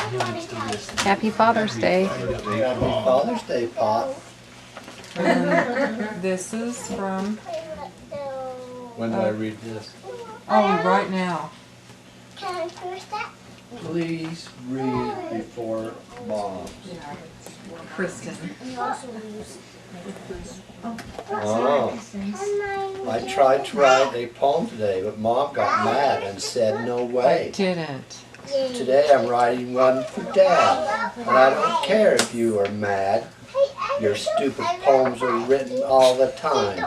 Happy Father's Day. Happy Father's Day, Pop. This is from... When do I read this? Oh, right now. Can I first that? Please read before Mom. Kristen. You also lose. Oh. I tried to write a poem today, but Mom got mad and said no I way. didn't. Today I'm writing one for Dad, and I don't care if you are mad. Your stupid poems are written all the time,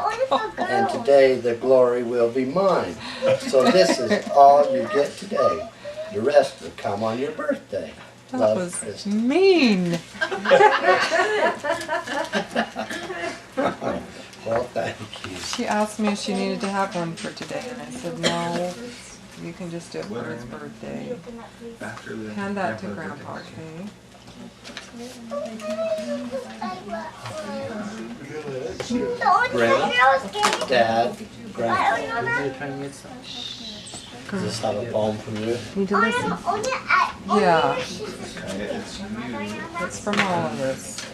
and today the glory will be mine. So this is all you get today. The rest will come on your birthday. That Love, was Kristen. mean. Well, thank you. She asked me if she needed to have one for today, and I said, no, you can just do it for his birthday. Hand that to Grandpa, okay? Brent, Dad, Grandpa. Does this have a poem from you? Need to listen. Yeah. It's from all of us.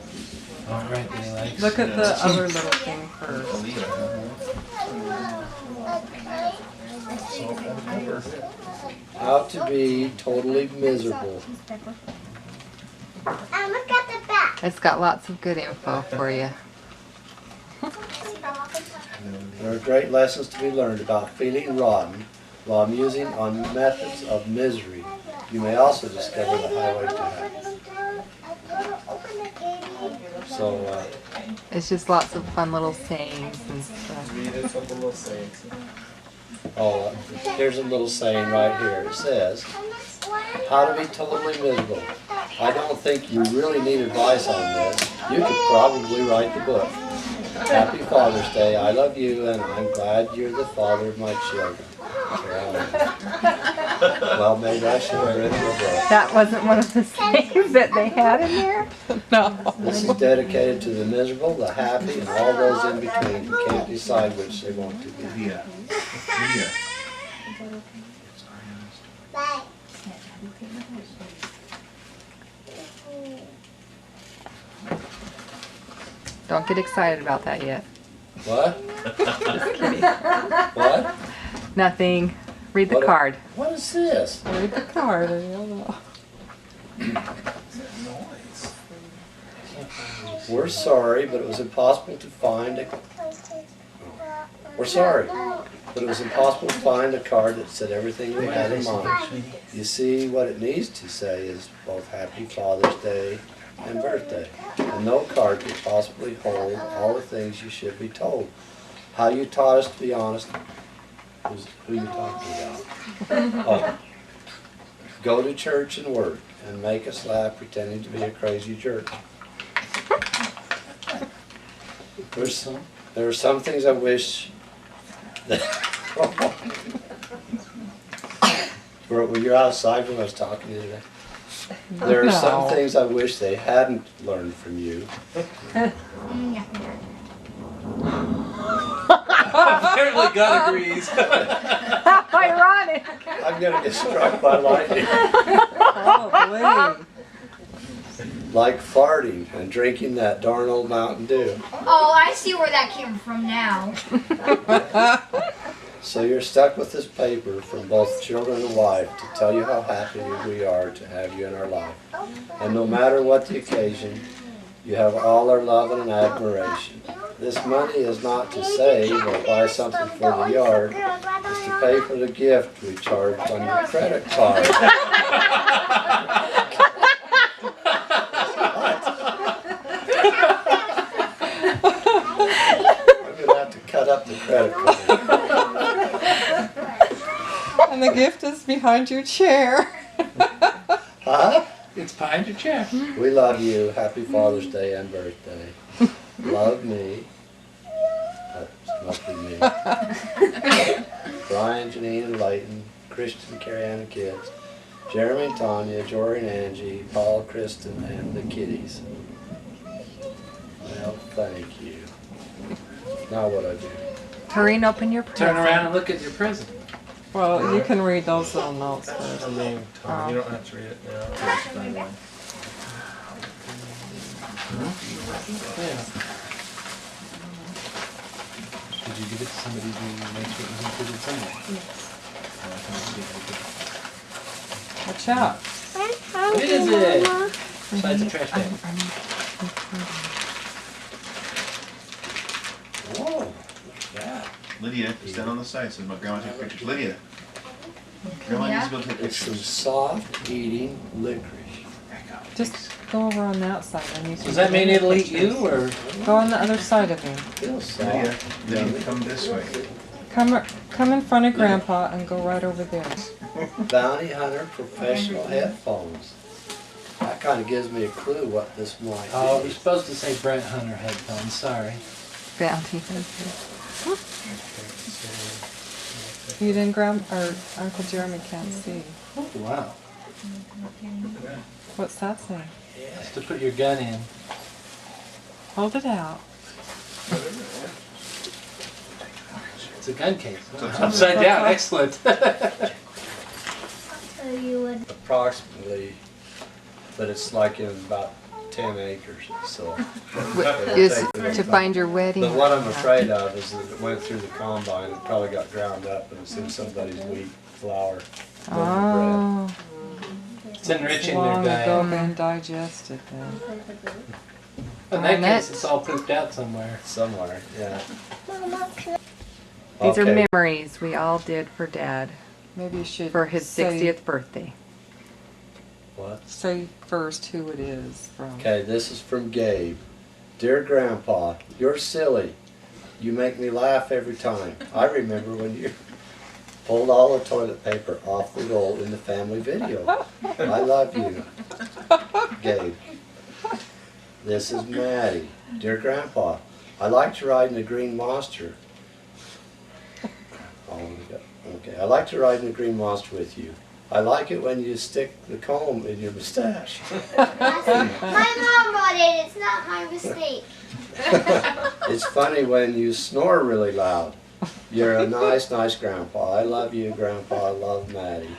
Look at the other little thing first. How to be totally miserable. And look at the back. It's got lots of good info for you. There are great lessons to be learned about feeling rotten while musing on methods of misery. You may also discover the highway to happiness. So, It's just lots of fun little sayings and stuff. here's a little saying right here. It says, how to be totally miserable. I don't think you really need advice on this. You could probably write the book. Happy Father's Day. I love you, and I'm glad you're the father of my children. Well, maybe I should have written a book. That wasn't one of the sayings that they had in there? No. This is dedicated to the miserable, the happy, and all those in between who can't decide which they want to be. Don't get excited about that yet. What? What? Nothing. Read the What- card. What is this? Read the card. I don't know. We're sorry, but it was impossible to find a... We're sorry, but it was impossible to find a card that said everything we had in mind. You see, what it needs to say is both Happy Father's Day and birthday. And no card could possibly hold all the things you should be told. How you taught us to be honest. Who you talking about? Oh. Go to church and work and make us laugh pretending to be a crazy jerk. There are some things I wish that you're outside when I was talking to you today. There are some No. things I wish they hadn't learned from you. Apparently God agrees. How ironic! I'm gonna get struck by lightning. Probably. Like farting and drinking that darn old Mountain Dew. Oh, I see where that came from now. So you're stuck with this paper from both children and wife to tell you how happy we are to have you in our life. And no matter what the occasion, you have all our love and admiration. This money is not to save or buy something for the yard. It's to pay for the gift we charged on your credit card. I'm gonna have to cut up the credit card. And the gift is behind your chair. Huh? It's behind your chair. We love you. Happy Father's Day and birthday. Love me. That must be me. Brian, Janine, and Layton, Christian, Carrie Ann, and kids. Jeremy and Tanya, Jory and Angie, Paul, Kristen, and the kiddies. Well, thank you. Now what I do? Hurry and open your present. Turn around and look at your present. Well, you can read those little notes first. I mean, Tom, you don't have to read it now. Yeah. Did you give it to somebody who makes what was included somewhere? Watch out. What is it? Besides the trash bag. Whoa, look at that. Lydia, stand on the side so my grandma take pictures. Lydia. Grandma needs to go take It's some pictures. soft eating licorice. Just go over on that side. And you can Does that mean it'll eat you, or? Go on the other side of him. Feels Lydia, soft. Lydia, come this way. Come in front of Grandpa and go right over there. Bounty Hunter professional headphones. That kind of gives me a clue what this might Oh, be. you're supposed to say Brent Hunter headphones, sorry. Bounty. You didn't or Uncle Jeremy can't see. Wow. What's that say? That's to put your gun in. Hold it out. It's a gun case. Upside down, excellent. Approximately, but it's like in about 10 acres, so. Is to find your wedding. But what I'm afraid of is that it went through the combine, it probably got ground up and it's in somebody's wheat flour. Oh, It's enriching their Long ago diet. been digested then. In that case, it's all pooped out somewhere. Somewhere, yeah. these are Okay. memories we all did for Dad Maybe you should for his say, 60th birthday. What? say first who it is from. Okay, this is from Gabe. Dear Grandpa, you're silly. You make me laugh every time. I remember when you pulled all the toilet paper off the roll in the family video. I love you, Gabe. This is Maddie. Dear Grandpa, I like to ride in the Green Monster. Oh, okay, I like to ride in the Green Monster with you. I like it when you stick the comb in your mustache. My mom wrote it. It's not my mistake. It's funny when you snore really loud. You're a nice, nice grandpa. I love you, Grandpa. I love Maddie.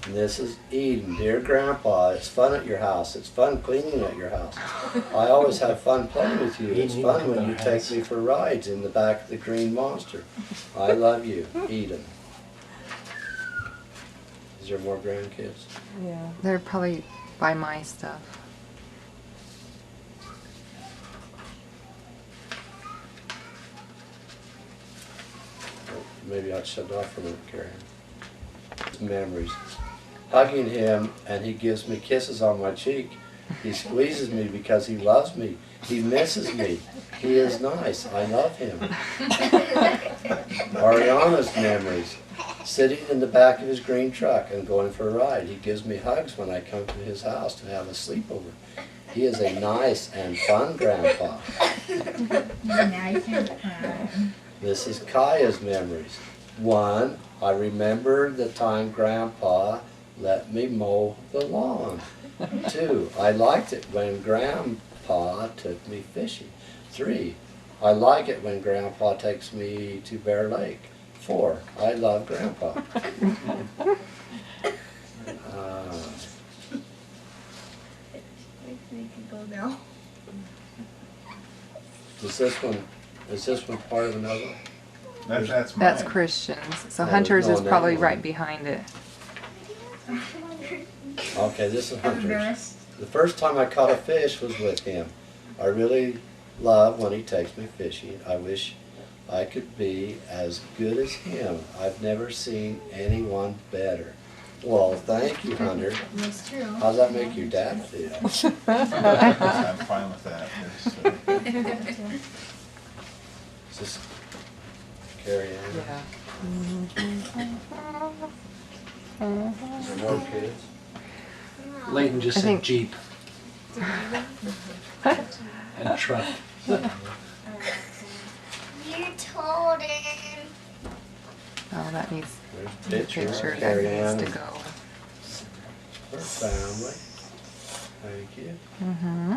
And this is Eden. Dear Grandpa, it's fun at your house. It's fun cleaning at your house. I always have fun playing with you. It's fun when you take me for rides in the back of the Green Monster. I love you, Eden. Is there more grandkids? Yeah. They're probably by my stuff. Maybe I'll shut it off for a minute, Karen. Memories. Hugging him, and he gives me kisses on my cheek. He squeezes me because he loves me. He misses me. He is nice. I love him. Ariana's memories. Sitting in the back of his green truck and going for a ride. He gives me hugs when I come to his house to have a sleepover. He is a nice and fun grandpa. Nice and fun. This is Kaya's memories. 1, I remember the time Grandpa let me mow the lawn. 2, I liked it when Grandpa took me fishing. 3, I like it when Grandpa takes me to Bear Lake. 4, I love Grandpa. We could go now. Is this one part of another one? That's mine. That's Christian's. So No, Hunter's no, is that probably one. right behind it. Okay, this is Hunter's. Embarrassed. The first time I caught a fish was with him. I really love when he takes me fishing. I wish I could be as good as him. I've never seen anyone better. Well, thank you, Hunter. That's true. How's that make your dad feel? I'm fine with that. Is this Carrie Ann? Yeah. Is there more kids? Leighton just I said think- Jeep. And truck. You told him. Oh, that needs There's a picture that Carrie Ann needs to and go. her family. Thank you. Mm-hmm.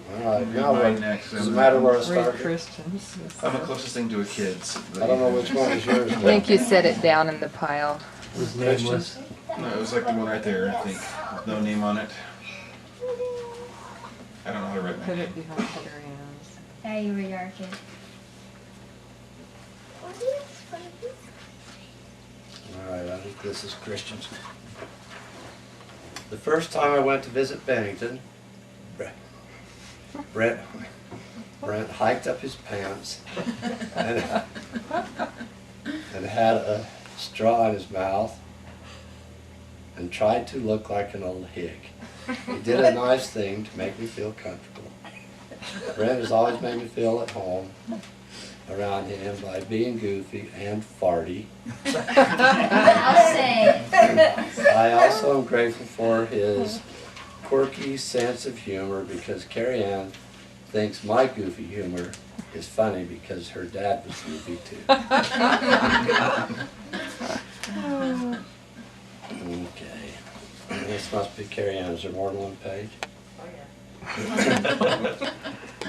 All right, now Mine what? next. Does it matter where I Read started? Christians. I'm the closest thing to a kid's. I don't know which one is yours. I think you set it down in the pile. His name was. No, it was like the one right there, I think. With no name on it. I don't know how to write my Put name. it behind Carrie Ann's. Yeah, you were our kid. All right, I think this is Christian's. The first time I went to visit Bennington, Brent hiked up his pants and had a straw in his mouth and tried to look like an old hig. He did a nice thing to make me feel comfortable. Brent has always made me feel at home around him by being goofy and farty. I'll say it. I also am grateful for his quirky sense of humor because Carrie Ann thinks my goofy humor is funny because her dad was goofy too. Okay. This must be Carrie Ann. Is there more than one page?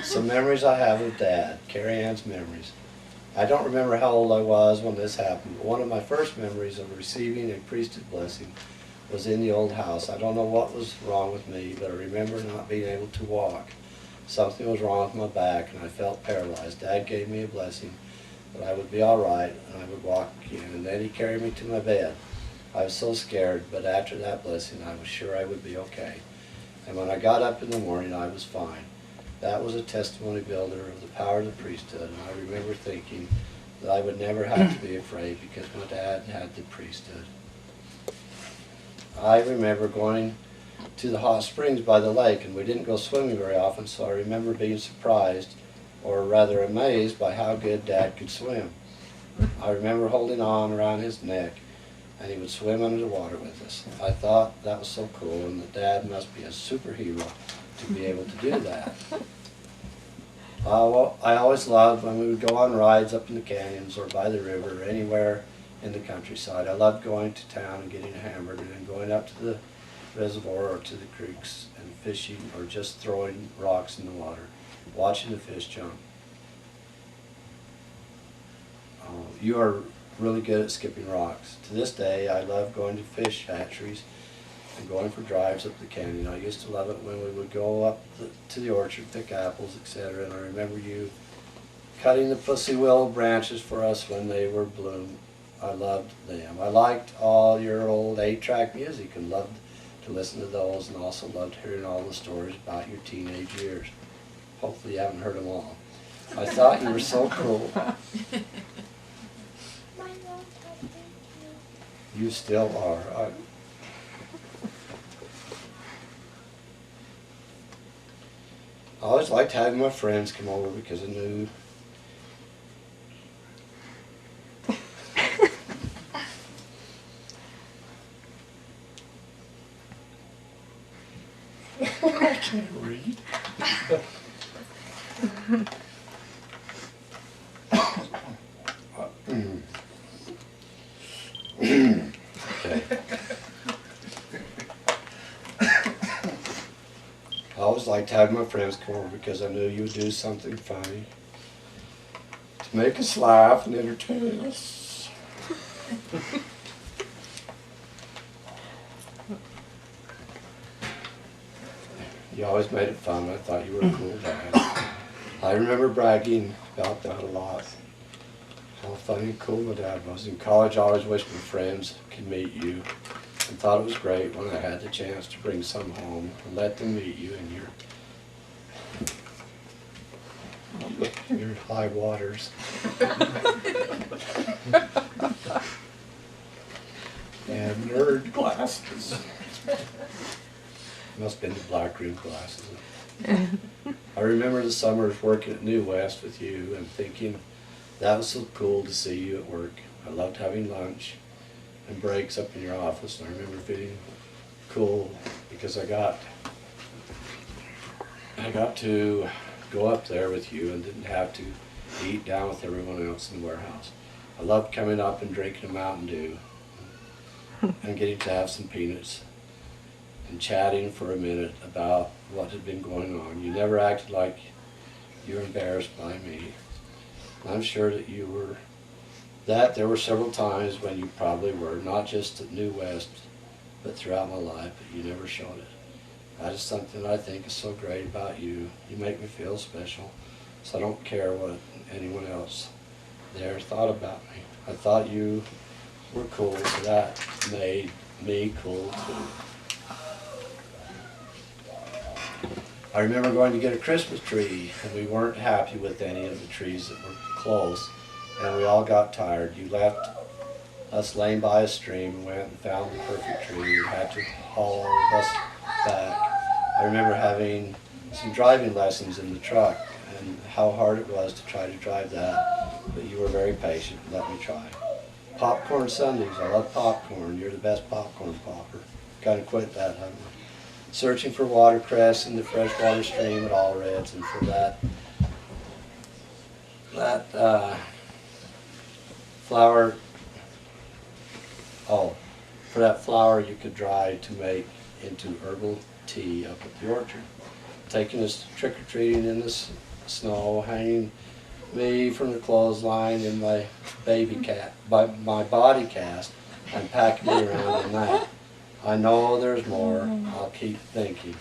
Some memories I have of Dad. Carrie Ann's memories. I don't remember how old I was when this happened, but one of my first memories of receiving a priesthood blessing was in the old house. I don't know what was wrong with me, but I remember not being able to walk. Something was wrong with my back and I felt paralyzed. Dad gave me a blessing that I would be all right and I would walk again, and then he carried me to my bed. I was so scared, but after that blessing I was sure I would be okay. And when I got up in the morning I was fine. That was a testimony builder of the power of the priesthood, and I remember thinking that I would never have to be afraid because my dad had the priesthood. I remember going to the hot springs by the lake, and we didn't go swimming very often, so I remember being surprised, or rather amazed, by how good Dad could swim. I remember holding on around his neck, and he would swim under the water with us. I thought that was so cool, and that Dad must be a superhero to be able to do that. I always loved when we would go on rides up in the canyons or by the river or anywhere in the countryside. I loved going to town and getting a hamburger and going up to the reservoir or to the creeks and fishing or just throwing rocks in the water, watching the fish jump. You are really good at skipping rocks. To this day, I love going to fish hatcheries and going for drives up the canyon. I used to love it when we would go up to the orchard, pick apples, etc. And I remember you cutting the pussy willow branches for us when they were bloom. I loved them. I liked all your old 8-track music and loved to listen to those, and also loved hearing all the stories about your teenage years. Hopefully you haven't heard them all. I thought you were so cool. You still are. I always liked having my friends come over because I knew I can't read. Okay. I always liked having my friends come over because I knew you would do something funny to make us laugh and entertain us. You always made it fun. I thought you were a cool dad. I remember bragging about that a lot. How funny and cool my dad was. In college, I always wished my friends could meet you, and thought it was great when I had the chance to bring some home and let them meet you in your high waters. And nerd glasses. Must have been the black rimmed glasses. I remember the summers working at New West with you and thinking that was so cool to see you at work. I loved having lunch and breaks up in your office, and I remember feeling cool because I got to go up there with you and didn't have to eat down with everyone else in the warehouse. I loved coming up and drinking a Mountain Dew and getting to have some peanuts and chatting for a minute about what had been going on. You never acted like you were embarrassed by me. I'm sure that you were, that there were several times when you probably were, not just at New West, but throughout my life, but you never showed it. That is something I think is so great about you. You make me feel special, so I don't care what anyone else there thought about me. I thought you were cool, so that made me cool too. I remember going to get a Christmas tree, and we weren't happy with any of the trees that were close, and we all got tired. You left us laying by a stream and went and found the perfect tree. You had to haul us back. I remember having some driving lessons in the truck and how hard it was to try to drive that, but you were very patient and let me try. Popcorn Sundays, I love popcorn. You're the best popcorn popper. Gotta quit that, haven't we? Searching for watercress in the freshwater stream at All Reds, and for that flour, for that flour you could dry to make into herbal tea up at the orchard. Taking us trick-or-treating in the snow, hanging me from the clothesline in my my body cast, and packing me around in that. I know there's more. I'll keep thinking.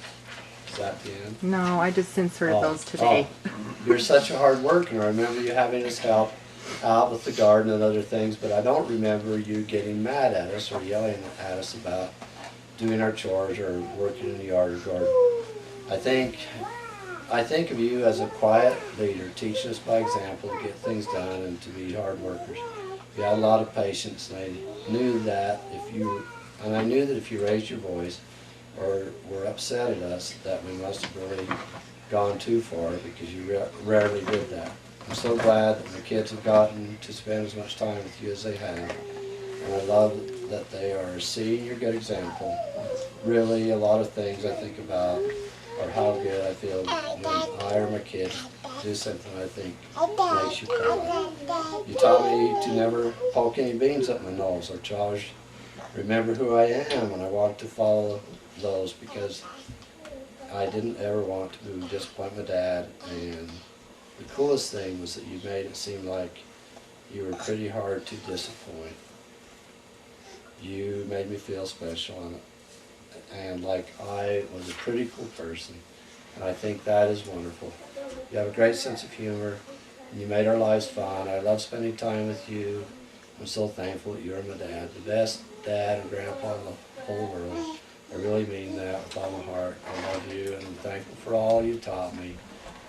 Is that the end? No, I just inserted those today. You're such a hard worker. I remember you having us help out with the garden and other things, but I don't remember you getting mad at us or yelling at us about doing our chores or working in the yard or garden. I think of you as a quiet leader, teaching us by example to get things done and to be hard workers. You had a lot of patience, and I knew that if you raised your voice or were upset at us, that we must have really gone too far, because you rarely did that. I'm so glad that the kids have gotten to spend as much time with you as they have, and I love that they are seeing your good example. Really, a lot of things I think about are how good I feel when I or my kids do something I think makes you proud. You taught me to never poke any beans up my nose or to always remember who I am, and I want to follow those, because I didn't ever want to disappoint my dad. And the coolest thing was that you made it seem like you were pretty hard to disappoint. You made me feel special and like I was a pretty cool person, and I think that is wonderful. You have a great sense of humor, and you made our lives fun. I love spending time with you. I'm so thankful that you're my dad, the best dad and grandpa in the whole world. I really mean that with all my heart. I love you, and I'm thankful for all you taught me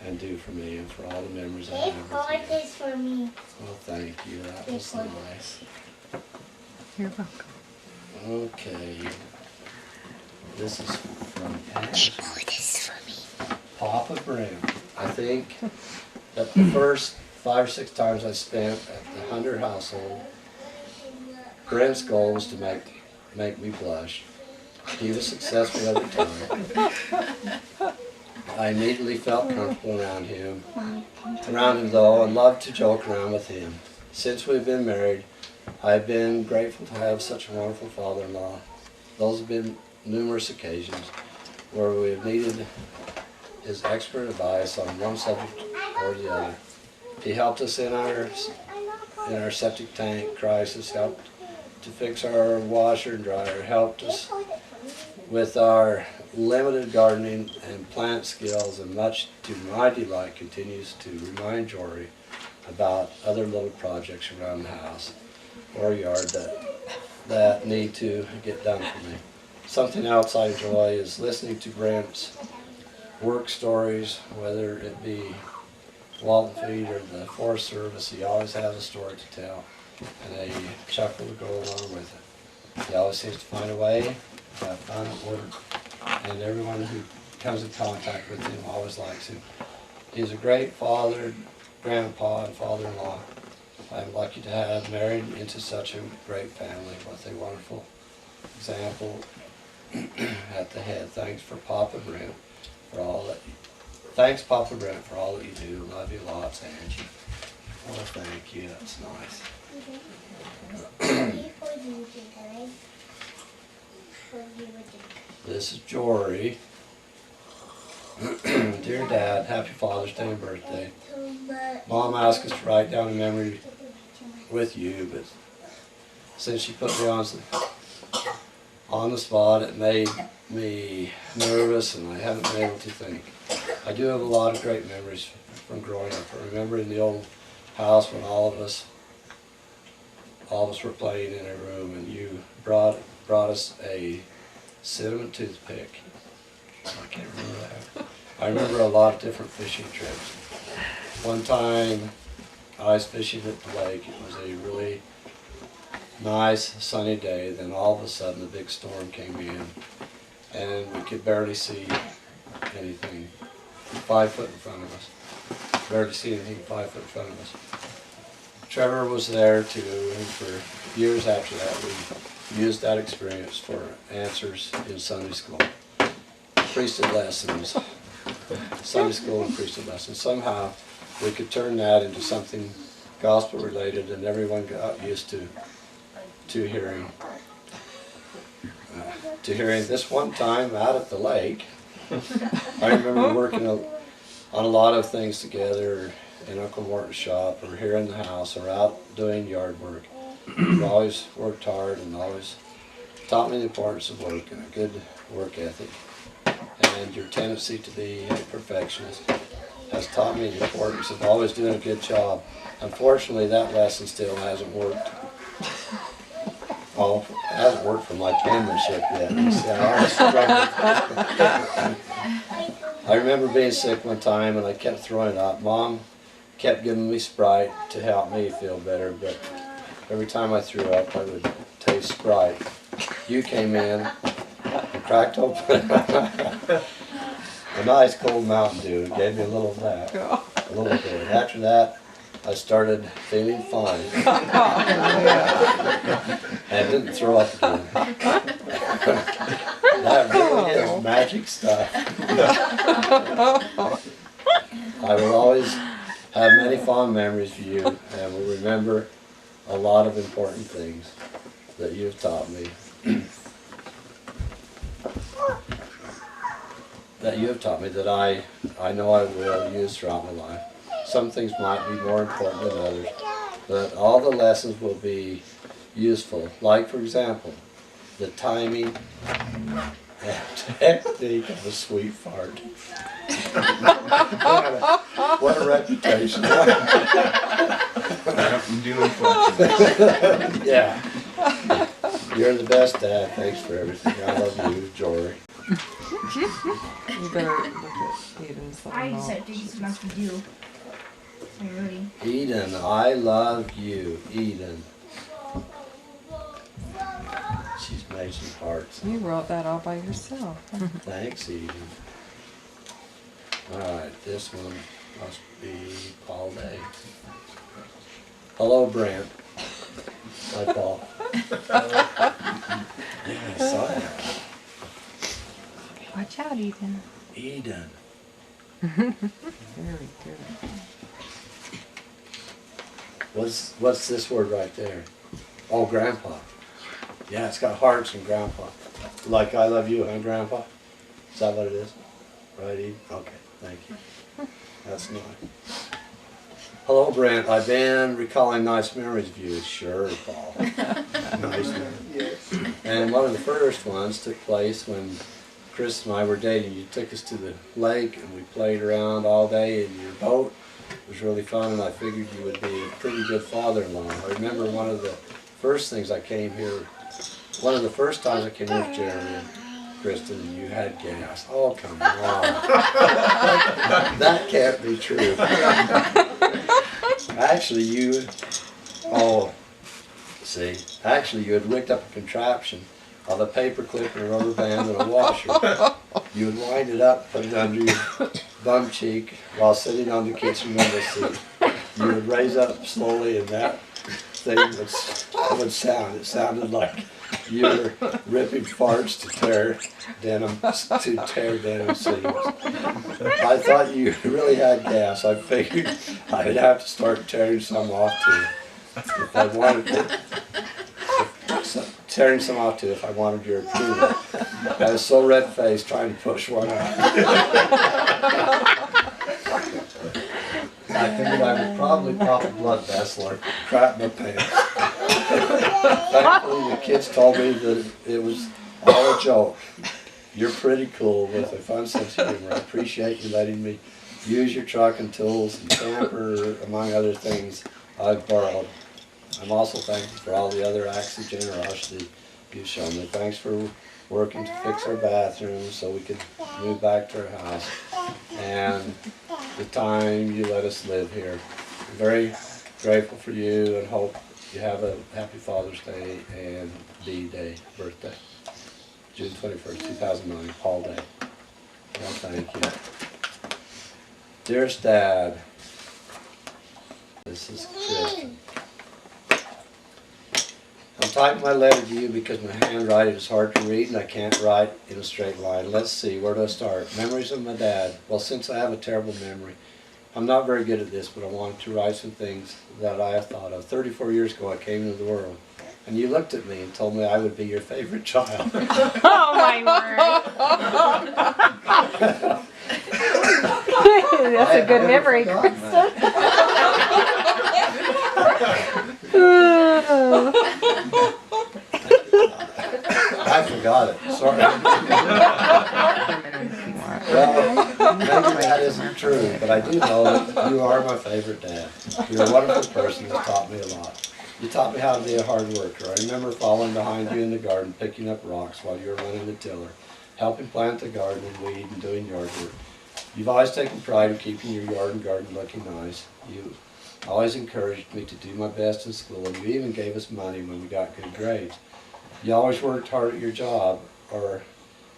and do for me, and for all the memories I have with you. This for me. Well, thank you. That was nice. You're welcome. Okay. This is from This for me. Papa Brent. I think that the first 5 or 6 times I spent at the Hunter household, Brent's goal was to make me blush. He was successful every time. I immediately felt comfortable around him though, and loved to joke around with him. Since we've been married, I've been grateful to have such a wonderful father-in-law. Those have been numerous occasions where we have needed his expert advice on one subject or the other. He helped us in our septic tank crisis, helped to fix our washer and dryer, helped us with our limited gardening and plant skills, and much to my delight continues to remind Jory about other little projects around the house or yard that need to get done for me. Something else I enjoy is listening to Brent's work stories, whether it be Walton Feed or the Forest Service. He always has a story to tell, and a chuckle to go along with it. He always seems to find a way to have fun at work, and everyone who comes in contact with him always likes him. He's a great father, grandpa, and father-in-law. I'm lucky to have married into such a great family with a wonderful example at the head. Thanks, Papa Brent, for all that you do. Love you lots, Angie. Well, thank you. That's nice. This is Jory. Dear Dad, happy Father's Day and birthday. Mom asked us to write down a memory with you, but since she put me on the spot, it made me nervous and I haven't been able to think. I do have a lot of great memories from growing up. I remember in the old house when all of us were playing in a room and you brought us a cinnamon toothpick. I can't remember that. I remember a lot of different fishing trips. One time I was fishing at the lake. It was a really nice sunny day. Then all of a sudden a big storm came in and we could barely see anything 5 foot in front of us. Barely see anything 5 foot in front of us. Trevor was there too, and for years after that we used that experience for answers in Sunday school. Priesthood lessons, Sunday school and priesthood lessons. Somehow we could turn that into something gospel related and everyone got used to hearing this one time out at the lake. I remember working on a lot of things together in Uncle Morton's shop or here in the house or out doing yard work. We always worked hard and always taught me the importance of work and a good work ethic. And your tendency to be a perfectionist has taught me the importance of always doing a good job. Unfortunately, that lesson still hasn't worked. Oh, it hasn't worked for my penmanship yet. You see, I always struggle. I remember being sick one time and I kept throwing up. Mom kept giving me Sprite to help me feel better, but every time I threw up, I would taste Sprite. You came in and cracked open a nice cold Mountain Dew and gave me a little of that, a little bit. After that, I started feeling fine and didn't throw up again. That really is magic stuff. I will always have many fond memories of you and will remember a lot of important things that you have taught me. That I know I will use throughout my life. Some things might be more important than others, but all the lessons will be useful. Like, for example, the timing and technique of a sweet fart. What a reputation. Yeah. You're the best dad. Thanks for everything. I love you, Jory. You better look at Eden's I something just else. have to do so much to do. I really. Eden, I love you, Eden. She's made some hearts. You wrote that all by yourself. Thanks, Eden. Alright, this one must be Paul Day. Hello, Brent. Hi, Paul. Yeah, I saw that. Watch out, Ethan. Eden. Very good. What's this word right there? Oh, Grandpa. Yeah, it's got hearts in Grandpa. Like I love you, huh, Grandpa? Is that what it is? Right, Eden? Okay, thank you. That's nice. Hello, Brent. I've been recalling nice memories of you. Sure, Paul. Nice memories. And one of the first ones took place when Chris and I were dating. You took us to the lake and we played around all day in your boat. It was really fun and I figured you would be a pretty good father-in-law. I remember one of the first things I came here, one of the first times I came here with Jeremy and Kristen, you had gas. Oh, come on. That can't be true. Actually, you had rigged up a contraption of a paper clip and a rubber band and a washer. You would wind it up, put it under your bum cheek while sitting on the kitchen window seat. You would raise up slowly and that thing would sound. It sounded like you were ripping farts to tear denim seams. I thought you really had gas. I figured I would have to start tearing some off too. If I wanted tearing some off too if I wanted your approval. I was so red-faced trying to push one out. I figured I would probably pop a blood vessel or crap my pants. Thankfully, the kids told me that it was all a joke. You're pretty cool with a fun sense of humor. I appreciate you letting me use your truck and tools and camper, among other things I've borrowed. I'm also thankful for all the other acts of generosity you've shown me. Thanks for working to fix our bathrooms so we could move back to our house, and the time you let us live here. I'm very grateful for you and hope you have a happy Father's Day and B-Day, birthday. June 21st, 2009, Paul Day. Well, thank you. Dearest Dad, this is Chris. I'm typing my letter to you because my handwriting is hard to read and I can't write in a straight line. Let's see, where do I start? Memories of my dad. Well, since I have a terrible memory, I'm not very good at this, but I wanted to write some things that I have thought of. 34 years ago, I came into the world, and you looked at me and told me I would be your favorite child. Oh my word. That's a good memory, Kristen. I forgot it. Sorry. Well, maybe that isn't true, but I do know that you are my favorite dad. You're a wonderful person that's taught me a lot. You taught me how to be a hard worker. I remember following behind you in the garden, picking up rocks while you were running the tiller, helping plant the garden and weed and doing yard work. You've always taken pride in keeping your yard and garden looking nice. You always encouraged me to do my best in school, and you even gave us money when we got good grades. You always worked hard at your job, or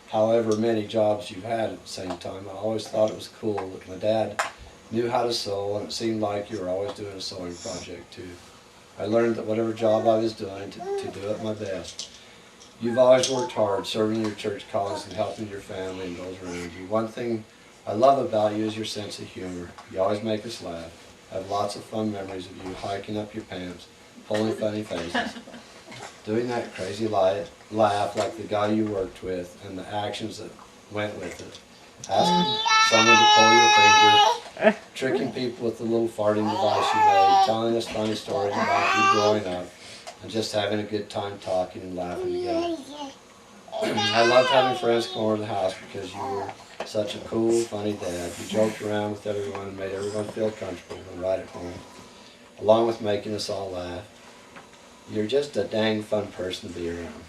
however many jobs you've had at the same time. I always thought it was cool that my dad knew how to sew, and it seemed like you were always doing a sewing project too. I learned that whatever job I was doing, to do it my best. You've always worked hard, serving your church cause and helping your family and those around you. One thing I love about you is your sense of humor. You always make us laugh. I have lots of fun memories of you hiking up your pants, pulling funny faces, doing that crazy laugh like the guy you worked with, and the actions that went with it. Asking someone to pull your finger, tricking people with the little farting device you made, telling us funny stories about you growing up, and just having a good time talking and laughing together. I loved having friends come over to the house because you were such a cool, funny dad. You joked around with everyone and made everyone feel comfortable and right at home, along with making us all laugh. You're just a dang fun person to be around.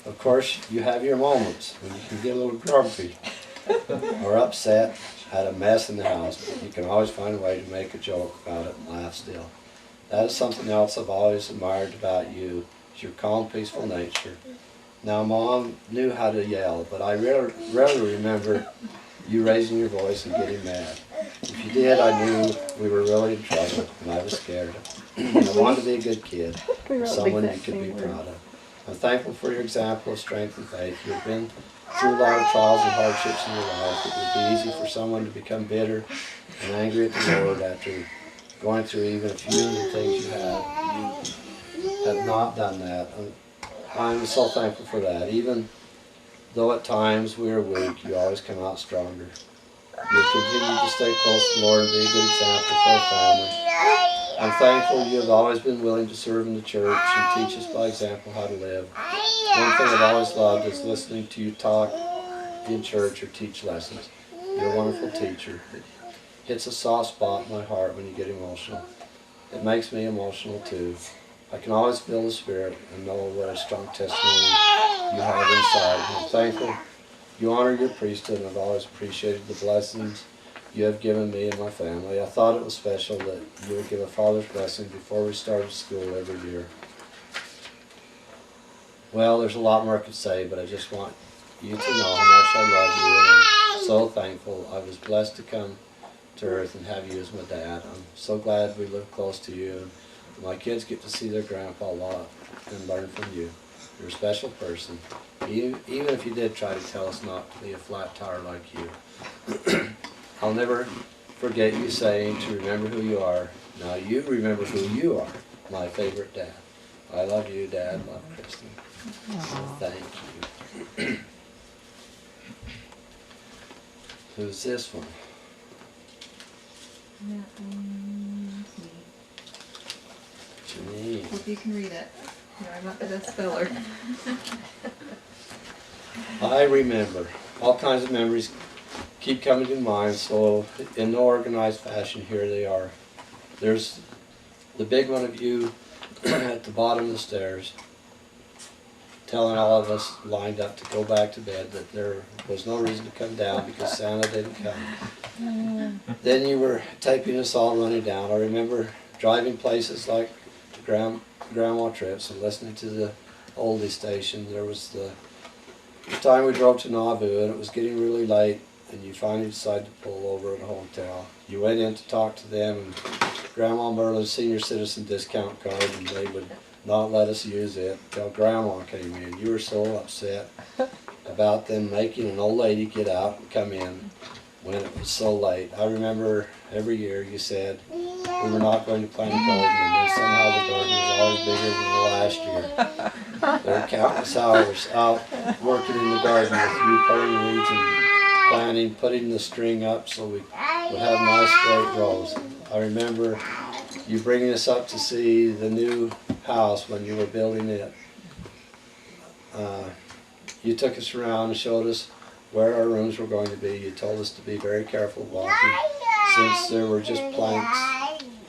Of course, you have your moments when you can get a little grumpy or upset at a mess in the house, but you can always find a way to make a joke about it and laugh still. That is something else I've always admired about you, is your calm, peaceful nature. Now, Mom knew how to yell, but I rarely remember you raising your voice and getting mad. If you did, I knew we were really in trouble, and I was scared. I wanted to be a good kid, someone you could be proud of. I'm thankful for your example of strength and faith. You've been through a lot of trials and hardships in your life. It would be easy for someone to become bitter and angry at the Lord after going through even a few of the things you have. You have not done that. I'm so thankful for that. Even though at times we are weak, you always come out stronger. You continue to stay close to the Lord and be a good example for our family. I'm thankful you have always been willing to serve in the church and teach us by example how to live. One thing I've always loved is listening to you talk in church or teach lessons. You're a wonderful teacher. It hits a soft spot in my heart when you get emotional. It makes me emotional too. I can always feel the Spirit and know what a strong testimony you have inside. I'm thankful you honor your priesthood, and I've always appreciated the blessings you have given me and my family. I thought it was special that you would give a father's blessing before we started school every year. Well, there's a lot more I could say, but I just want you to know how much I love you, and I'm so thankful I was blessed to come to earth and have you as my dad. I'm so glad we live close to you, and my kids get to see their grandpa a lot and learn from you. You're a special person, even if you did try to tell us not to be a flat tire like you. I'll never forget you saying to remember who you are. Now you remember who you are, my favorite dad. I love you, Dad. Love Kristen. Thank you. Who's this one? That one's me. Janine. Hope you can read it. No, I'm not the best speller. I remember. All kinds of memories keep coming to mind, so in no organized fashion, here they are. There's the big one of you at the bottom of the stairs, telling all of us lined up to go back to bed that there was no reason to come down because Santa didn't come. Then you were taping us all running down. I remember driving places like grandma trips and listening to the oldie station. There was the time we drove to Nauvoo and it was getting really late and you finally decided to pull over at a hotel. You went in to talk to them and Grandma Merlin's senior citizen discount card, and they would not let us use it until Grandma came in. You were so upset about them making an old lady get out and come in when it was so late. I remember every year you said we were not going to plant a garden, and then somehow the garden was always bigger than the last year. There were countless hours out working in the garden with you pulling weeds and planting, putting the string up so we would have nice straight rows. I remember you bringing us up to see the new house when you were building it. You took us around and showed us where our rooms were going to be. You told us to be very careful walking since there were just planks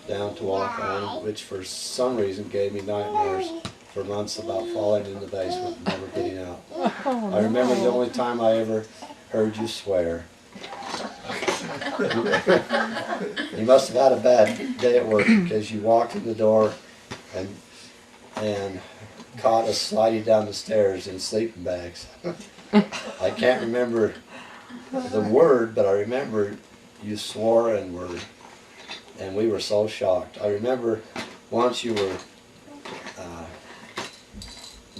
down to walk on, which for some reason gave me nightmares for months about falling in the basement and never getting out. I remember the only time I ever heard you swear. You must have had a bad day at work because you walked in the door and caught us sliding down the stairs in sleeping bags. I can't remember the word, but I remember you swore and we were so shocked. I remember once you were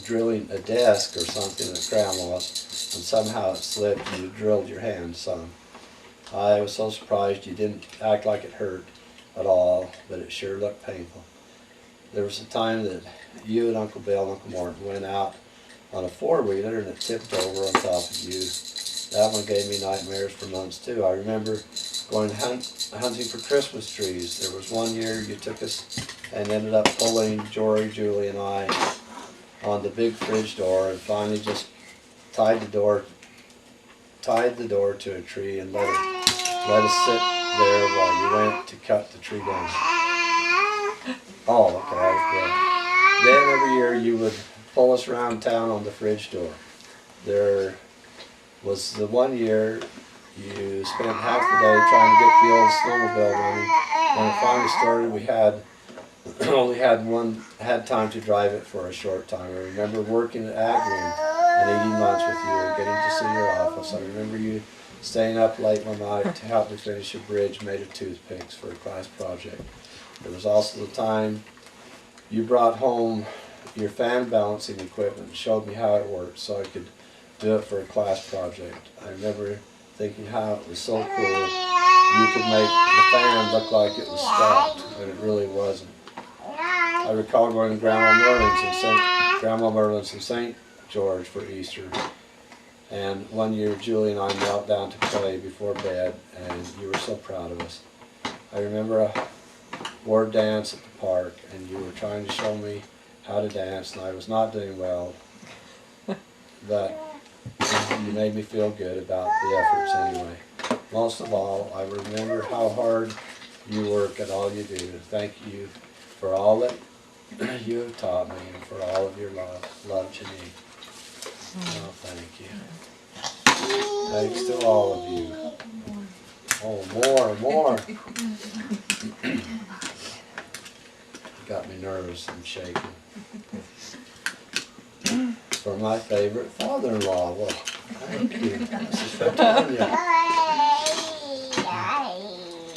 drilling a desk or something at Grandma's and somehow it slipped and you drilled your hand some. I was so surprised you didn't act like it hurt at all, but it sure looked painful. There was a time that you and Uncle Bill and Uncle Morton went out on a four-wheeler and it tipped over on top of you. That one gave me nightmares for months too. I remember going hunting for Christmas trees. There was one year you took us and ended up pulling Jory, Julie, and I on the big fridge door and finally just tied the door to a tree and let us sit there while you went to cut the tree down. Oh, okay, yeah. Then every year you would pull us around town on the fridge door. There was the one year you spent half the day trying to get the old snowmobile running. When it finally started, we only had time to drive it for a short time. I remember working at Agrium and eating lunch with you and getting to see your office. I remember you staying up late one night to help me finish a bridge made of toothpicks for a class project. There was also the time you brought home your fan balancing equipment and showed me how it worked so I could do it for a class project. I remember thinking how it was so cool you could make the fan look like it was stopped, but it really wasn't. I recall going to Grandma Merlin's in St. George for Easter, and one year Julie and I knelt down to pray before bed and you were so proud of us. I remember a ward dance at the park and you were trying to show me how to dance and I was not doing well, but you made me feel good about the efforts anyway. Most of all, I remember how hard you work at all you do. Thank you for all that you have taught me and for all of your love. Love, Janine. Oh, thank you. Thanks to all of you. Oh, more. Got me nervous and shaking. For my favorite father-in-law. Well, thank you. This is for Tanya.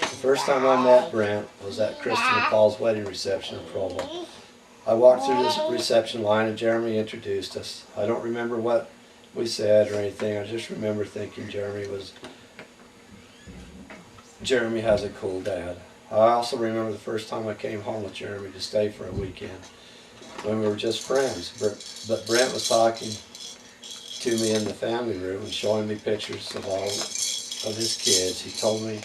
The first time I met Brent was at Kristen and Paul's wedding reception in Provo. I walked through this reception line and Jeremy introduced us. I don't remember what we said or anything. I just remember thinking Jeremy has a cool dad. I also remember the first time I came home with Jeremy to stay for a weekend. when we were just friends. But Brent was talking to me in the family room and showing me pictures of all of his kids. He told me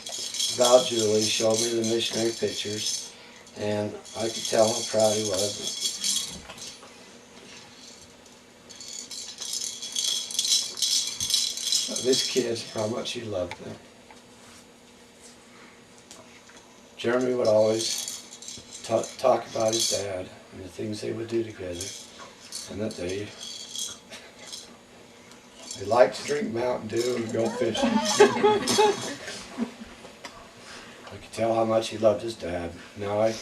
about Julie, showed me the missionary pictures, and I could tell how proud he was of his kids, how much he loved them. Jeremy would always talk about his dad and the things they would do together, and that they liked to drink Mountain Dew and go fishing. I could tell how much he loved his dad. Now I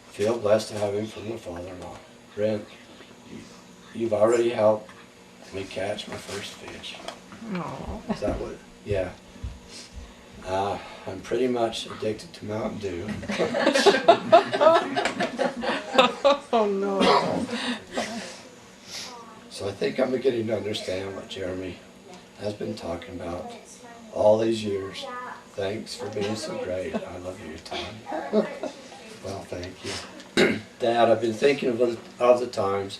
feel blessed to have him for my father-in-law. Brent, you've already helped me catch my first fish. Aw. Is that what? Yeah. I'm pretty much addicted to Mountain Dew. Oh no. So I think I'm beginning to understand what Jeremy has been talking about all these years. Thanks for being so great. I love you, Tom. Well, thank you. Dad, I've been thinking of the times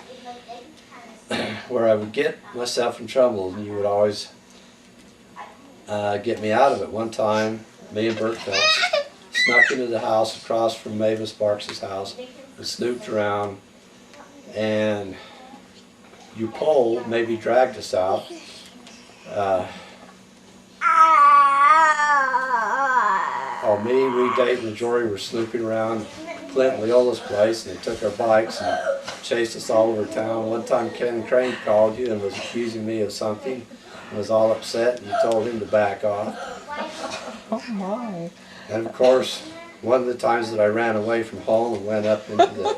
where I would get myself in trouble and you would always get me out of it. One time, me and Bert Phelps snuck into the house across from Mavis Sparks' house and snooped around, and you pulled, maybe dragged us out. Me, Reed, Dayton, and Jory were snooping around Clint and Leola's place, and they took our bikes and chased us all over town. One time Ken Crane called you and was accusing me of something and was all upset, and you told him to back off. Oh my. And of course, one of the times that I ran away from home and went up into the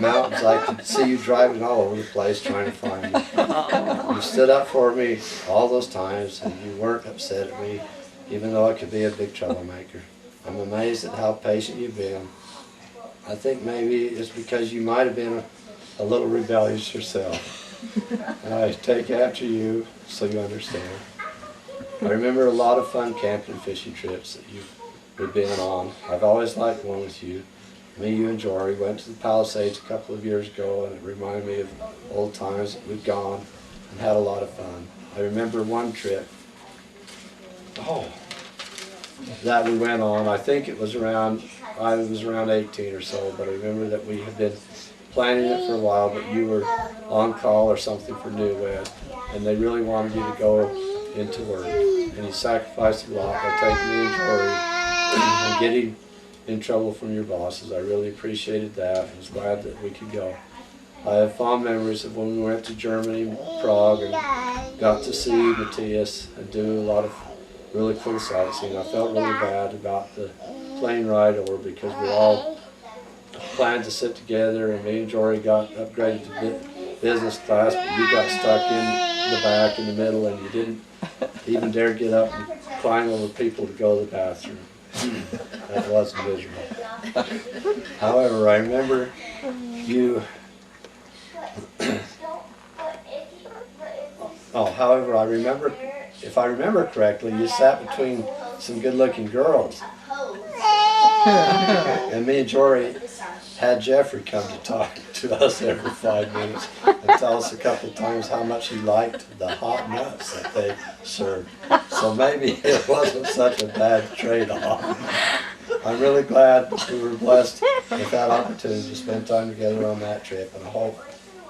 mountains, I could see you driving all over the place trying to find me. You stood up for me all those times, and you weren't upset at me, even though I could be a big troublemaker. I'm amazed at how patient you've been. I think maybe it's because you might have been a little rebellious yourself. And I take after you so you understand. I remember a lot of fun camping and fishing trips that we've been on. I've always liked one with you. Me, you, and Jory went to the Palisades a couple of years ago, and it reminded me of old times that we've gone and had a lot of fun. I remember one trip that we went on. I think it was around, I was around 18 or so, but I remember that we had been planning it for a while, but you were on call or something for New Wed, and they really wanted you to go into work. And you sacrificed a lot by taking me and Jory and getting in trouble from your bosses. I really appreciated that. I was glad that we could go. I have fond memories of when we went to Germany, Prague, and got to see Matthias and do a lot of really cool sightseeing. I felt really bad about the plane ride over because we all planned to sit together, and me and Jory got upgraded to business class, but you got stuck in the back in the middle, and you didn't even dare get up and climb over people to go to the bathroom. That was miserable. However, I remember you if I remember correctly, you sat between some good-looking girls. And me and Jory had Jeffrey come to talk to us every 5 minutes and tell us a couple of times how much he liked the hot nuts that they served. So maybe it wasn't such a bad trade-off. I'm really glad we were blessed with that opportunity to spend time together on that trip, and I hope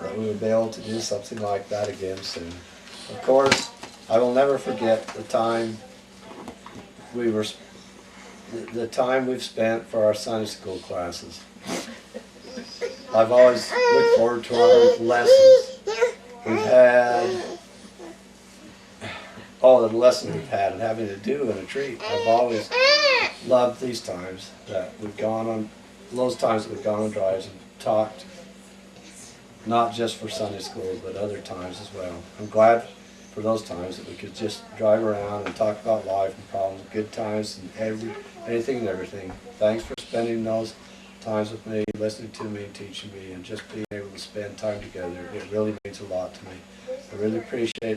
that we will be able to do something like that again soon. Of course, I will never forget the time we've spent for our Sunday school classes. I've always looked forward to our lessons. We've had, the lessons we've had and having to do in a treat. I've always loved these times that we've gone on, those times that we've gone on drives and talked, not just for Sunday school, but other times as well. I'm glad for those times that we could just drive around and talk about life and problems, good times, and anything and everything. Thanks for spending those times with me, listening to me, teaching me, and just being able to spend time together. It really means a lot to me. I really appreciate